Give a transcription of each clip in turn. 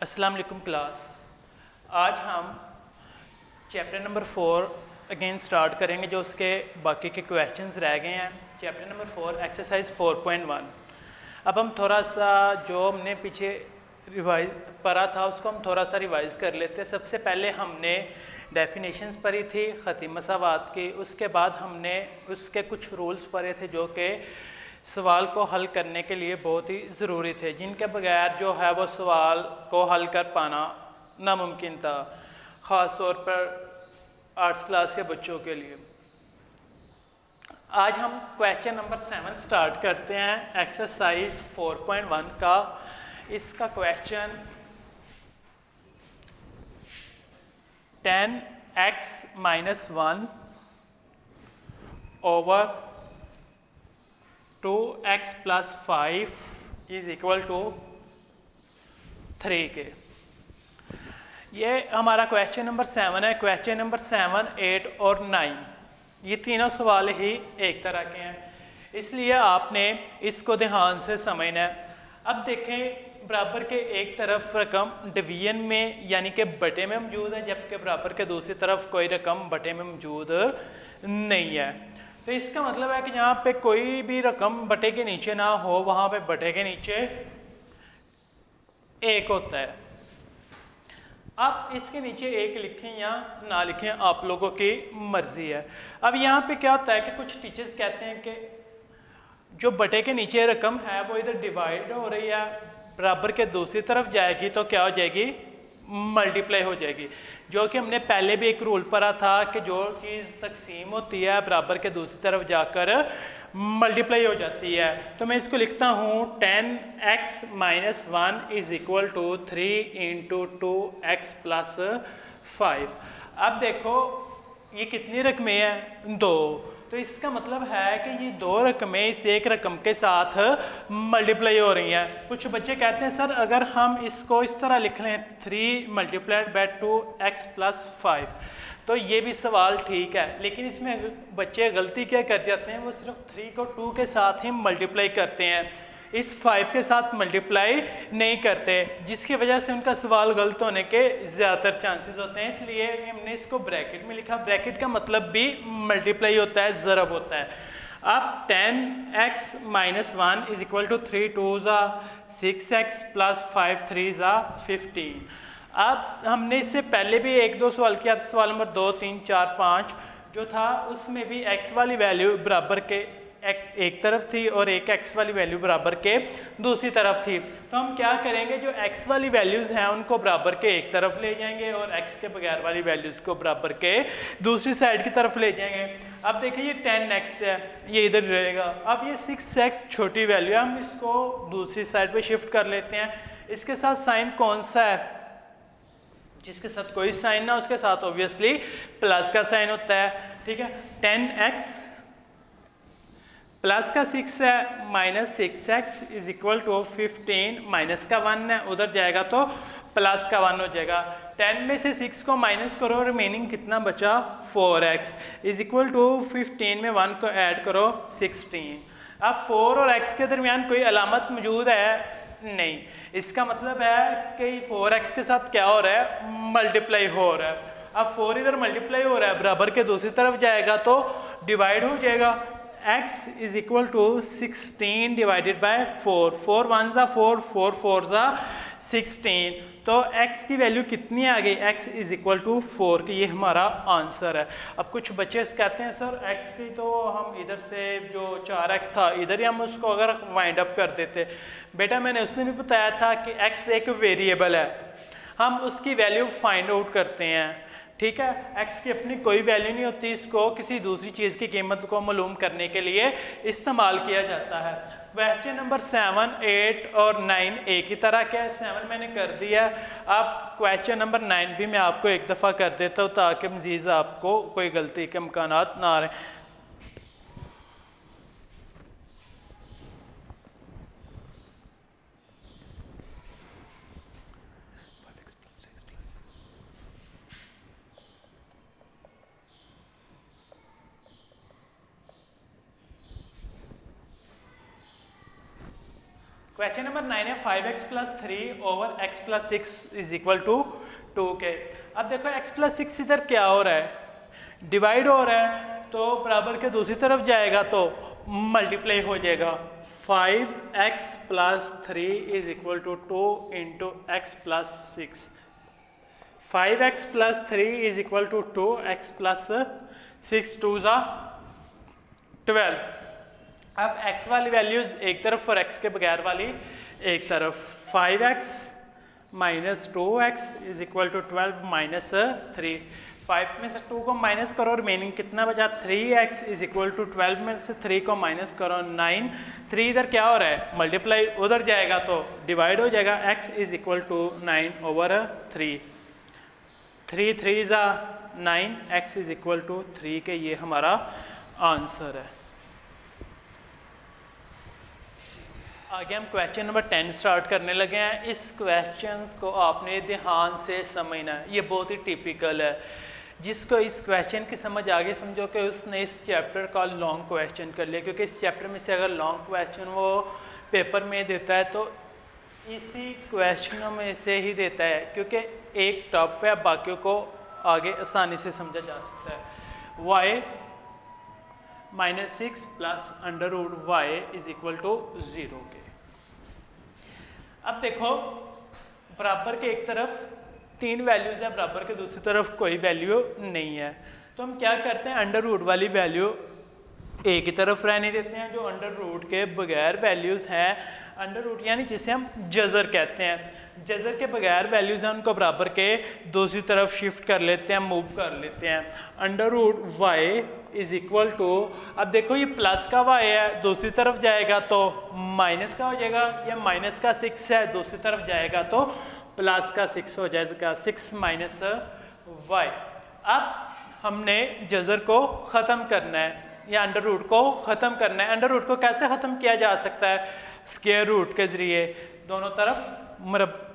अस्सलाम वालेकुम क्लास। आज हम चैप्टर नंबर 4 अगेन स्टार्ट करेंगे, जो उसके बाकी के क्वेश्चंस रह गए हैं। Chapter number 4 exercise 4.1। अब हम थोड़ा सा जो हमने पीछे रिवाइज पढ़ा था उसको हम थोड़ा सा रिवाइज कर लेते हैं। सबसे पहले हमने डेफिनेशंस पढ़ी थी ख़ती मसावात की, उसके बाद हमने उसके कुछ रूल्स पढ़े थे जो कि सवाल को हल करने के लिए बहुत ही ज़रूरी थे, जिनके बगैर जो है वो सवाल को हल कर पाना नामुमकिन था, ख़ास तौर पर आर्ट्स क्लास के बच्चों के लिए। आज हम क्वेश्चन नंबर 7 स्टार्ट करते हैं एक्सरसाइज 4.1 का। इसका क्वेश्चन 10x-1 ओवर 2x + 5 = 3 के। ये हमारा क्वेश्चन नंबर 7 है। क्वेश्चन नंबर 7, 8 और 9 ये तीनों सवाल ही एक तरह के हैं, इसलिए आपने इसको ध्यान से समझना है। अब देखें, बराबर के एक तरफ रकम डिवीजन में यानी कि बटे में मौजूद है, जबकि बराबर के दूसरी तरफ कोई रकम बटे में मौजूद नहीं है। तो इसका मतलब है कि यहाँ पे कोई भी रकम बटे के नीचे ना हो, वहाँ पे बटे के नीचे 1 होता है। आप इसके नीचे 1 लिखें या ना लिखें, आप लोगों की मर्जी है। अब यहाँ पे क्या होता है कि कुछ टीचर्स कहते हैं कि जो बटे के नीचे रकम है वो इधर डिवाइड हो रही है, बराबर के दूसरी तरफ जाएगी तो क्या हो जाएगी, मल्टीप्लाई हो जाएगी। जो कि हमने पहले भी एक रूल पढ़ा था कि जो चीज़ तकसीम होती है बराबर के दूसरी तरफ जाकर मल्टीप्लाई हो जाती है। तो मैं इसको लिखता हूँ 10x-1 = 3 × 2x + 5। अब देखो ये कितनी रकमें हैं, 2। तो इसका मतलब है कि ये 2 रकमें इस एक रकम के साथ मल्टीप्लाई हो रही हैं। कुछ बच्चे कहते हैं सर अगर हम इसको इस तरह लिख लें 3 × 2x + 5, तो ये भी सवाल ठीक है, लेकिन इसमें बच्चे गलती क्या कर जाते हैं, वो सिर्फ 3 को 2 के साथ ही मल्टीप्लाई करते हैं, इस 5 के साथ मल्टीप्लाई नहीं करते, जिसकी वजह से उनका सवाल गलत होने के ज़्यादातर चांसेस होते हैं। इसलिए हमने इसको ब्रैकेट में लिखा। ब्रैकेट का मतलब भी मल्टीप्लाई होता है, ज़रब होता है। अब 10x-1 = 3 × 2 = 6x + 5 3 = 15। अब हमने इससे पहले भी 1-2 सवाल किया था। सवाल नंबर 2, 3, 4, 5 जो था उसमें भी x वाली वैल्यू बराबर के एक तरफ थी और एक x वाली वैल्यू बराबर के दूसरी तरफ थी। तो हम क्या करेंगे, जो x वाली वैल्यूज़ हैं उनको बराबर के एक तरफ ले जाएंगे और x के बगैर वाली वैल्यूज़ को बराबर के दूसरी साइड की तरफ ले जाएंगे। अब देखिए ये 10x है, ये इधर रहेगा। अब ये 6x छोटी वैल्यू है, हम इसको दूसरी साइड पे शिफ्ट कर लेते हैं। इसके साथ साइन कौन सा है, जिसके साथ कोई साइन ना उसके साथ ऑब्वियसली प्लस का साइन होता है। ठीक है, 10x प्लस का 6 है -6x = 15, माइनस का 1 है उधर जाएगा तो प्लस का 1 हो जाएगा। 10 में से 6 को माइनस करो, रिमेनिंग कितना बचा, 4x = 15 में 1 को ऐड करो 16। अब 4 और x के दरमियान कोई अलामत मौजूद है नहीं, इसका मतलब है कि 4x के साथ क्या हो रहा है, मल्टीप्लाई हो रहा है। अब 4 इधर मल्टीप्लाई हो रहा है, बराबर के दूसरी तरफ जाएगा तो डिवाइड हो जाएगा। x = 16 / 4, 4 1 = 4, 4 4 = 16। तो x की वैल्यू कितनी आ गई, x = 4 की, ये हमारा आंसर है। अब कुछ बच्चे कहते हैं सर x की तो हम इधर से जो 4x था इधर ही हम उसको अगर वाइंड अप कर देते। बेटा मैंने उसने भी बताया था कि x एक वेरिएबल है, हम उसकी वैल्यू फाइंड आउट करते हैं। ठीक है, x की अपनी कोई वैल्यू नहीं होती, इसको किसी दूसरी चीज़ की कीमत को मालूम करने के लिए इस्तेमाल किया जाता है। क्वेश्चन नंबर 7, 8 और 9 एक ही तरह का है। 7 मैंने कर दिया। अब क्वेश्चन नंबर 9 भी मैं आपको एक दफ़ा कर देता हूँ ताकि मज़ीद आपको कोई गलती के इम्कानात ना रहे। क्वेश्चन नंबर 9 है 5x plus 3 over x plus 6 is equal to 2k। अब देखो x प्लस 6 इधर क्या हो रहा है, डिवाइड हो रहा है, तो बराबर के दूसरी तरफ जाएगा तो मल्टीप्लाई हो जाएगा। 5x plus 3 is equal to 2 into X plus 6। 5x plus 3 is equal to 2x plus 6, 2 ज़ा 12। अब x वाली वैल्यूज एक तरफ और x के बगैर वाली एक तरफ। 5x minus 2x is equal to 12 minus 3। 5 में से 2 को माइनस करो, रिमेनिंग कितना बचा 3x इज इक्वल टू 12 में से 3 को माइनस करो 9। 3 इधर क्या हो रहा है, मल्टीप्लाई, उधर जाएगा तो डिवाइड हो जाएगा। x is equal to 9 over 3। 3 3 ज़ा 9, x इज इक्वल टू 3 के ये हमारा आंसर है। आगे हम क्वेश्चन नंबर 10 स्टार्ट करने लगे हैं। इस क्वेश्चन को आपने ध्यान से समझना है, ये बहुत ही टिपिकल है। जिसको इस क्वेश्चन की समझ आगे समझो कि उसने इस चैप्टर का लॉन्ग क्वेश्चन कर लिया, क्योंकि इस चैप्टर में से अगर लॉन्ग क्वेश्चन वो पेपर में देता है तो इसी क्वेश्चनों में से ही देता है, क्योंकि एक टफ है, बाकियों को आगे आसानी से समझा जा सकता है। y minus 6 plus under root Y is equal to 0 के। अब देखो बराबर के एक तरफ 3 वैल्यूज है, बराबर के दूसरी तरफ कोई वैल्यू नहीं है, तो हम क्या करते हैं, अंडर रूट वाली वैल्यू ए की तरफ रहने देते हैं। जो अंडर रूट के बगैर वैल्यूज हैं, अंडर रूट यानी जिसे हम जज़र कहते हैं, जज़र के बगैर वैल्यूज हैं, उनको बराबर के दूसरी तरफ शिफ्ट कर लेते हैं, मूव कर लेते हैं। Under root Y is equal to, अब देखो ये प्लस का वाई है, दूसरी तरफ जाएगा तो माइनस का हो जाएगा, या माइनस का 6 है, दूसरी तरफ जाएगा तो प्लस का 6 हो जाएगा, 6 माइनस वाई। अब हमने जज़र को ख़त्म करना है या अंडर रूट को ख़त्म करना है। अंडर रूट को कैसे ख़त्म किया जा सकता है, स्क्वायर रूट के ज़रिए, दोनों तरफ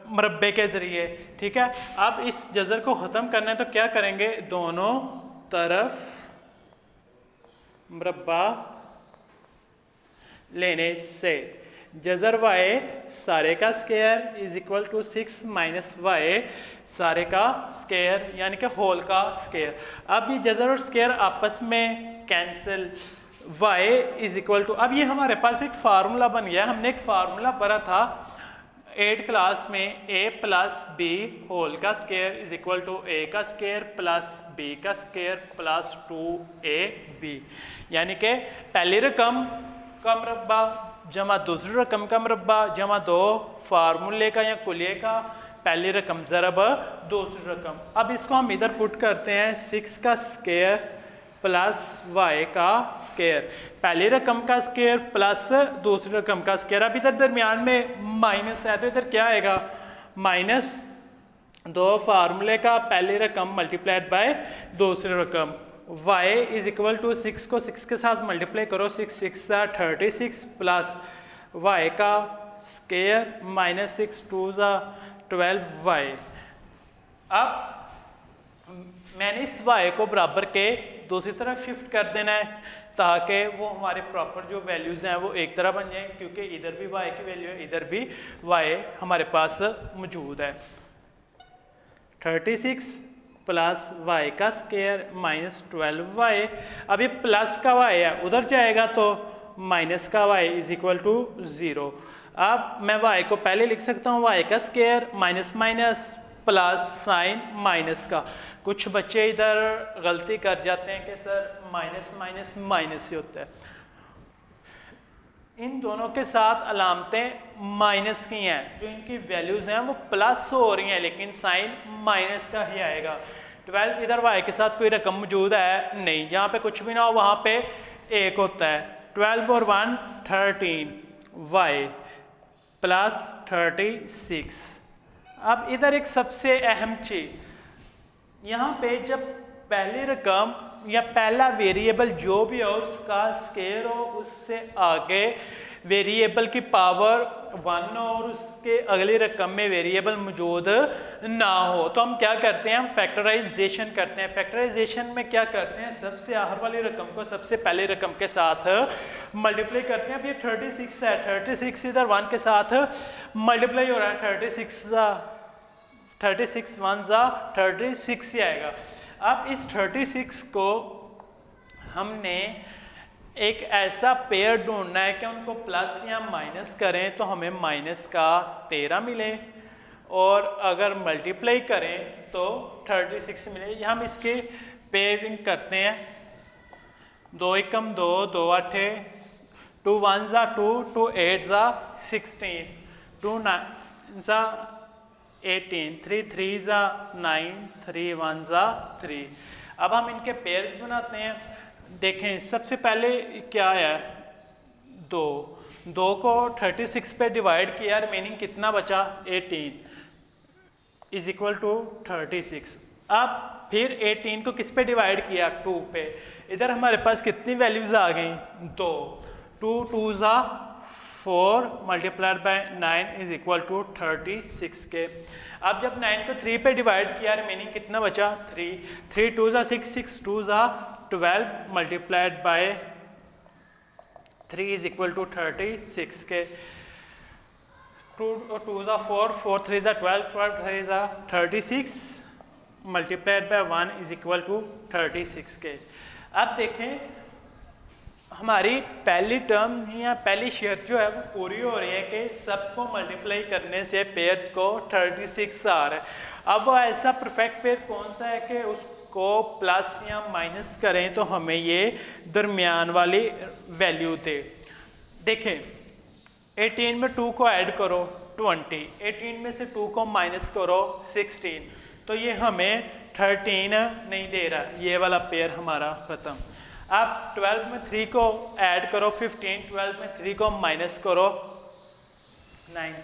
मुरब्बे के ज़रिए, ठीक है। अब इस जज़र को ख़त्म करना है तो क्या करेंगे, दोनों तरफ मुरब्बा लेने से जज़र वाई सारे का स्क्वायर इज इक्वल टू 6 माइनस वाई सारे का स्क्वायर यानी कि होल का स्क्वायर। अब ये जज़र और स्क्वायर आपस में cancel, y is equal to, अब ये हमारे पास एक फार्मूला बन गया। हमने एक फार्मूला पढ़ा था 8th क्लास में, a प्लस बी होल का square is equal to a का स्क्वायर प्लस b का स्क्वायर प्लस 2ab, यानी कि पहली रकम का मुरब्बा जमा दूसरी रकम का मुरब्बा जमा दो फार्मूले का या कुलिये का पहली रकम ज़रब दूसरी रकम। अब इसको हम इधर पुट करते हैं, 6 का स्क्वायर प्लस y का स्क्वायर, पहली रकम का स्क्वायर प्लस दूसरी रकम का स्क्वायर। अब इधर दरमियान में माइनस है तो इधर क्या आएगा, माइनस 2 फार्मूले का पहली रकम मल्टीप्लाइड बाय दूसरी रकम। y इज इक्वल टू 6 को 6 के साथ मल्टीप्लाई करो, 6 6 36 प्लस y का स्क्वायर माइनस 6 2 12y। अब मैंने इस y को बराबर के दूसरी तरफ शिफ्ट कर देना है ताकि वो हमारे प्रॉपर जो वैल्यूज़ हैं वो एक तरह बन जाए, क्योंकि इधर भी y की वैल्यू है, इधर भी y हमारे पास मौजूद है। 36 प्लस y का स्क्वायर माइनस 12y। अब ये प्लस का y है, उधर जाएगा तो माइनस का y इज इक्वल टू 0। अब मैं y को पहले लिख सकता हूँ y का square minus minus plus sign minus का। कुछ बच्चे इधर गलती कर जाते हैं कि सर माइनस माइनस माइनस ही होता है, इन दोनों के साथ अलामतें माइनस की हैं, जो इनकी वैल्यूज़ हैं वो प्लस हो रही हैं लेकिन साइन माइनस का ही आएगा। 12 इधर y के साथ कोई रकम मौजूद है नहीं, जहाँ पे कुछ भी ना हो वहाँ पे 1 होता है। 12 और 1 13 y प्लस 36। अब इधर एक सबसे अहम चीज, यहाँ पे जब पहली रकम या पहला वेरिएबल जो भी हो उसका स्क्वायर हो, उससे आगे वेरिएबल की पावर 1 और उसके अगली रकम में वेरिएबल मौजूद ना हो, तो हम क्या करते हैं, हम फैक्टराइजेशन करते हैं। फैक्टराइजेशन में क्या करते हैं, सबसे आखिर वाली रकम को सबसे पहली रकम के साथ मल्टीप्लाई करते हैं। अब ये 36 है, 36 इधर 1 के साथ मल्टीप्लाई हो रहा है, 36 1 जा 36 ही आएगा। अब इस 36 को हमने एक ऐसा पेयर ढूंढना है कि उनको प्लस या माइनस करें तो हमें माइनस का 13 मिले, और अगर मल्टीप्लाई करें तो 36 मिले। हम इसके पेयरिंग करते हैं, 2 एकम 2, 2 आठे, 2 1 जा 2, 2 8 जा 16, 2 9 जा 18, 3 3 जा 9, 3 1 जा 3। अब हम इनके पेयर्स बनाते हैं। देखें सबसे पहले क्या है, 2 को 36 पे डिवाइड किया, रिमेनिंग कितना बचा, 18 इज इक्वल टू 36। अब फिर 18 को किस पे डिवाइड किया, 2 पे। इधर हमारे पास कितनी वैल्यूज आ गई, 2, 2 2 जा 4 multiplied by 9 is equal to 36 के। अब जब 9 को 3 पे डिवाइड किया, रिमेनिंग कितना बचा, 3, 3 2 जा 6, 6 2 जा 12 multiplied by 3 is equal to 36 के। 2 2 जा 4, 4 3 जा 12, 12 3 जा 36 multiplied by 1 is equal to 36 के। अब देखें हमारी पहली टर्म या पहली शर्त जो है वो पूरी हो रही है कि सबको मल्टीप्लाई करने से पेयर्स को 36 आ रहा है। अब वो ऐसा परफेक्ट पेयर कौन सा है कि उसको प्लस या माइनस करें तो हमें ये दरमियान वाली वैल्यू दे। देखें 18 में 2 को ऐड करो 20, 18 में से 2 को माइनस करो 16, तो ये हमें 13 नहीं दे रहा, ये वाला पेयर हमारा ख़त्म। अब 12 में 3 को ऐड करो 15, 12 में 3 को माइनस करो 9,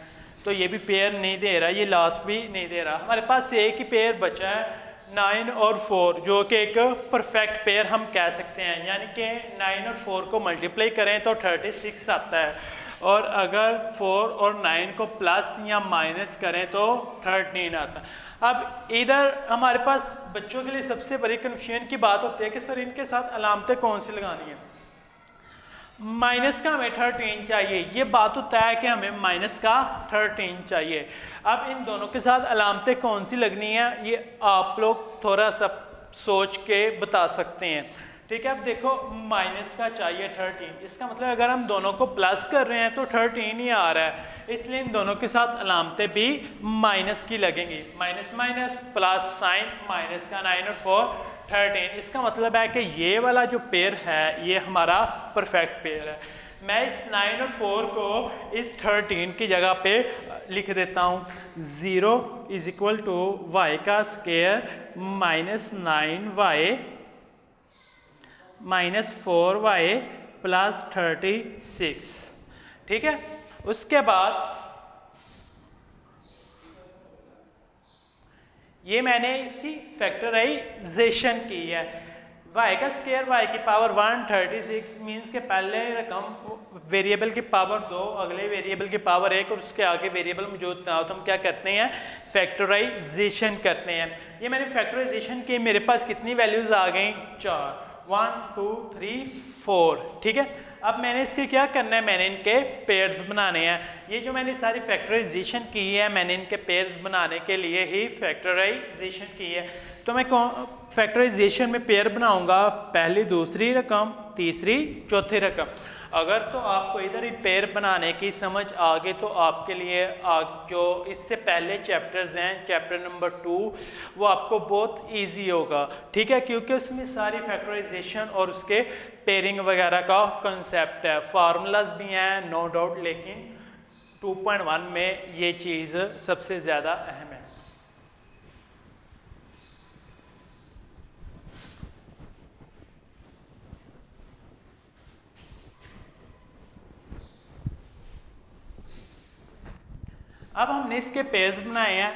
तो ये भी पेयर नहीं दे रहा, ये लास्ट भी नहीं दे रहा। हमारे पास एक ही पेयर बचा है 9 और 4, जो कि एक परफेक्ट पेयर हम कह सकते हैं। यानी कि 9 और 4 को मल्टीप्लाई करें तो 36 आता है, और अगर 4 और 9 को प्लस या माइनस करें तो 13 आता है। अब इधर हमारे पास बच्चों के लिए सबसे बड़ी कन्फ्यूजन की बात होती है कि सर इनके साथ अलामतें कौन सी लगानी है। माइनस का हमें 13 चाहिए, ये बात होता है कि हमें माइनस का 13 चाहिए। अब इन दोनों के साथ अलामतें कौन सी लगनी है, ये आप लोग थोड़ा सा सोच के बता सकते हैं। ठीक है, अब देखो माइनस का चाहिए 13, इसका मतलब अगर हम दोनों को प्लस कर रहे हैं तो 13 ही आ रहा है, इसलिए इन दोनों के साथ अलामतें भी माइनस की लगेंगी। Minus minus plus sign, minus का 9 और 4 13। इसका मतलब है कि ये वाला जो पेयर है ये हमारा परफेक्ट पेयर है। मैं इस 9 और 4 को इस 13 की जगह पे लिख देता हूँ। 0 इज इक्वल टू वाई का square minus 9y minus 4y plus 36। ठीक है, उसके बाद ये मैंने इसकी फैक्टराइजेशन की है। y का स्क्वायर y की पावर 1 36 मीन्स के पहले रकम वेरिएबल की पावर 2, अगले वेरिएबल की पावर 1 और उसके आगे वेरिएबल मौजूद ना हो तो हम क्या करते हैं, फैक्टराइजेशन करते हैं। ये मैंने फैक्टराइजेशन की, मेरे पास कितनी वैल्यूज आ गई, 4, 1 2 3 4। ठीक है, अब मैंने इसके क्या करना है, मैंने इनके पेयर्स बनाने हैं। ये जो मैंने सारी फैक्टराइजेशन की है मैंने इनके पेयर्स बनाने के लिए ही फैक्टराइजेशन की है। तो मैं फैक्टराइजेशन में पेयर बनाऊंगा, पहली दूसरी रकम तीसरी चौथी रकम। अगर तो आपको इधर ही पेयर बनाने की समझ आ गई तो आपके लिए जो इससे पहले चैप्टर्स हैं, चैप्टर नंबर 2, वो आपको बहुत इजी होगा। ठीक है, क्योंकि उसमें सारी फैक्टराइजेशन और उसके पेयरिंग वगैरह का कंसेप्ट है, फार्मूलाज भी हैं नो डाउट, लेकिन 2.1 में ये चीज़ सबसे ज़्यादा अहम है। अब हमने इसके पेयर्स बनाए हैं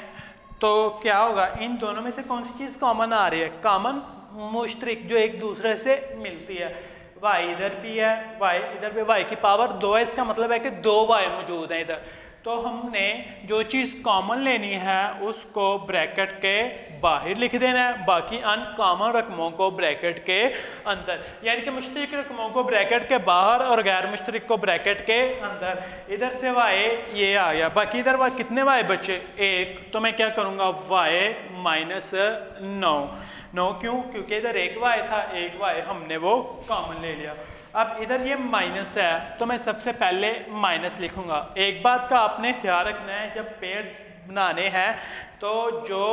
तो क्या होगा, इन दोनों में से कौन सी चीज़ कॉमन आ रही है, कॉमन मुश्तरिक जो एक दूसरे से मिलती है। y इधर भी है, y इधर भी, y की पावर 2 है, इसका मतलब है कि 2y मौजूद है इधर। तो हमने जो चीज़ कॉमन लेनी है उसको ब्रैकेट के बाहर लिख देना है, बाकी अनकॉमन रकमों को ब्रैकेट के अंदर, यानी कि मुश्तरक रकमों को ब्रैकेट के बाहर और गैर मुश्तरक को ब्रैकेट के अंदर। इधर से y ये आ गया, बाकी इधर y कितने y बचे? 1। तो मैं क्या करूँगा, y माइनस 9 क्यों? क्योंकि इधर एक y था, एक y हमने वो कॉमन ले लिया। अब इधर ये माइनस है तो मैं सबसे पहले माइनस लिखूंगा। एक बात का आपने ख्याल रखना है, जब पेड़ बनाने हैं तो जो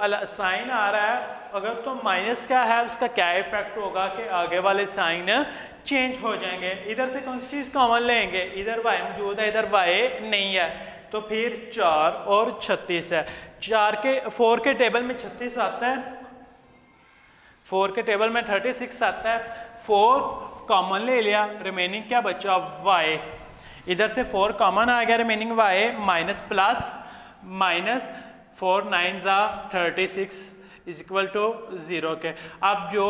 साइन आ रहा है अगर तो माइनस का है उसका क्या इफेक्ट होगा कि आगे वाले साइन चेंज हो जाएंगे। इधर से कौन सी चीज़ कॉमन लेंगे, इधर y मौजूद है, इधर y नहीं है, तो फिर 4 और 36 है। 4 के टेबल में 36 आता है, 4 के टेबल में 36 आता है। 4 कॉमन ले लिया, रिमेनिंग क्या बचा, y। इधर से 4 कॉमन आ गया, remaining y minus plus minus 4 9 जा 36 इज इक्वल टू 0 के। अब जो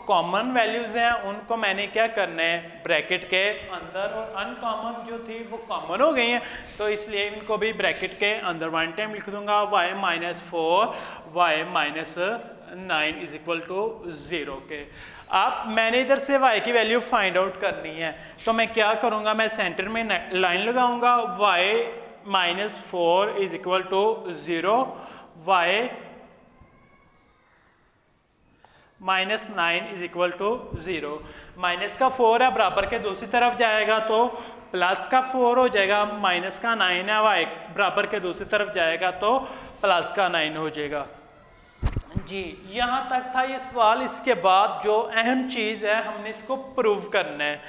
कॉमन वैल्यूज़ हैं उनको मैंने क्या करना है, ब्रैकेट के अंदर, और अनकॉमन जो थी वो कॉमन हो गई हैं तो इसलिए इनको भी ब्रैकेट के अंदर वन टाइम लिख दूंगा। y minus 4 y minus 9 is equal to 0 के। अब मैंने इधर से y की वैल्यू फाइंड आउट करनी है तो मैं क्या करूँगा, मैं सेंटर में लाइन लगाऊंगा, y minus 4 is equal to 0, y minus 9 is equal to 0। Minus का 4 है, बराबर के दूसरी तरफ जाएगा तो प्लस का 4 हो जाएगा, माइनस का 9 है, y बराबर के दूसरी तरफ जाएगा तो प्लस का 9 हो जाएगा। जी यहाँ तक था ये सवाल। इसके बाद जो अहम चीज़ है हमने इसको प्रूव करना है।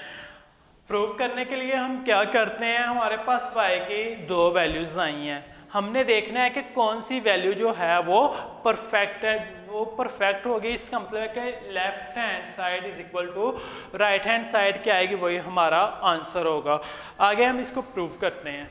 प्रूव करने के लिए हम क्या करते हैं, हमारे पास y की 2 वैल्यूज़ आई हैं, हमने देखना है कि कौन सी वैल्यू जो है वो परफेक्ट है। वो परफेक्ट होगी, इसका मतलब है कि left hand side is equal to right hand side क्या आएगी, वही हमारा आंसर होगा। आगे हम इसको प्रूव करते हैं।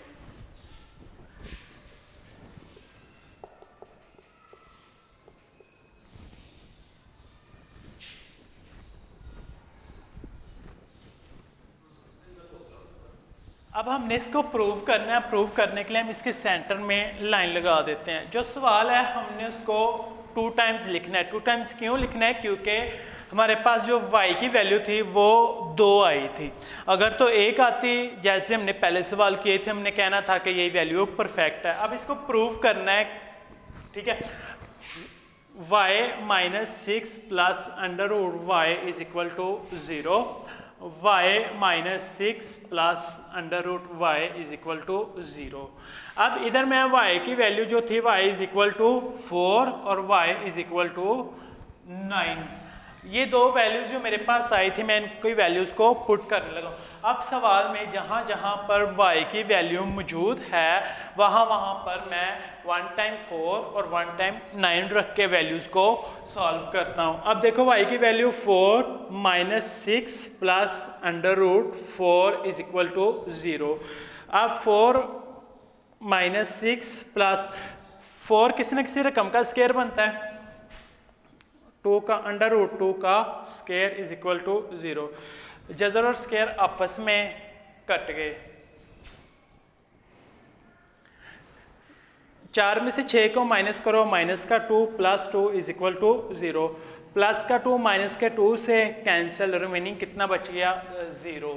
अब हमने इसको प्रूव करना है। प्रूव करने के लिए हम इसके सेंटर में लाइन लगा देते हैं। जो सवाल है हमने उसको 2 टाइम्स लिखना है। 2 टाइम्स क्यों लिखना है, क्योंकि हमारे पास जो y की वैल्यू थी वो 2 आई थी। अगर तो 1 आती जैसे हमने पहले सवाल किए थे, हमने कहना था कि ये वैल्यू परफेक्ट है। अब इसको प्रूव करना है, ठीक है। y minus 6 plus under root y is equal to 0, y minus 6 plus under root y is equal to 0। अब इधर मैं y की वैल्यू जो थी y इज इक्वल टू 4 और y इज इक्वल टू 9, ये 2 वैल्यूज जो मेरे पास आई थी मैं इनकी वैल्यूज को पुट करने लगा। अब सवाल में जहाँ जहाँ पर y की वैल्यू मौजूद है वहाँ वहाँ पर मैं 1 टाइम 4 और 1 टाइम 9 रख के वैल्यूज को सॉल्व करता हूँ। अब देखो y की value 4 minus 6 plus under root 4 is equal to 0। अब 4 माइनस 6 प्लस 4 किसी न किसी रकम का स्क्वायर बनता है, 2 का अंडर रूट 2 का स्क्वायर इज इक्वल टू 0। जज़र और स्क्वायर आपस में कट गए। 4 में से 6 को माइनस करो, माइनस का 2 plus 2 is equal to 0। Plus का 2 माइनस के 2 से कैंसिल, रिमेनिंग कितना बच गया, 0।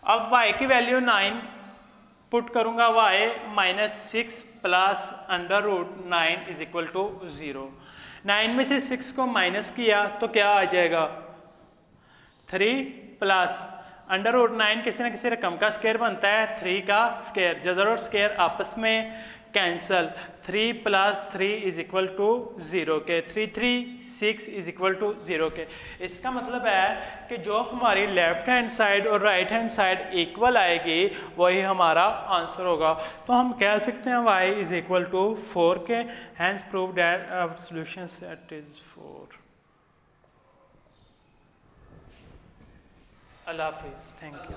अब y की वैल्यू 9 पुट करूंगा, y minus 6 plus under root 9 is equal to 0। 9 में से 6 को माइनस किया तो क्या आ जाएगा, 3 प्लस अंडर रूट 9 किसी न किसी रकम का स्क्वायर बनता है, 3 का स्क्वायर, जज़र और स्क्वायर आपस में cancel, 3 plus 3 is equal to 0 के, 3 3 6 इज इक्वल टू 0 के। इसका मतलब है कि जो हमारी लेफ्ट हैंड साइड और राइट हैंड साइड इक्वल आएगी वही हमारा आंसर होगा। तो हम कह सकते हैं y इज इक्वल टू 4 के, hence prove that our solution set is 4। अल्लाह हाफिज़, थैंक यू।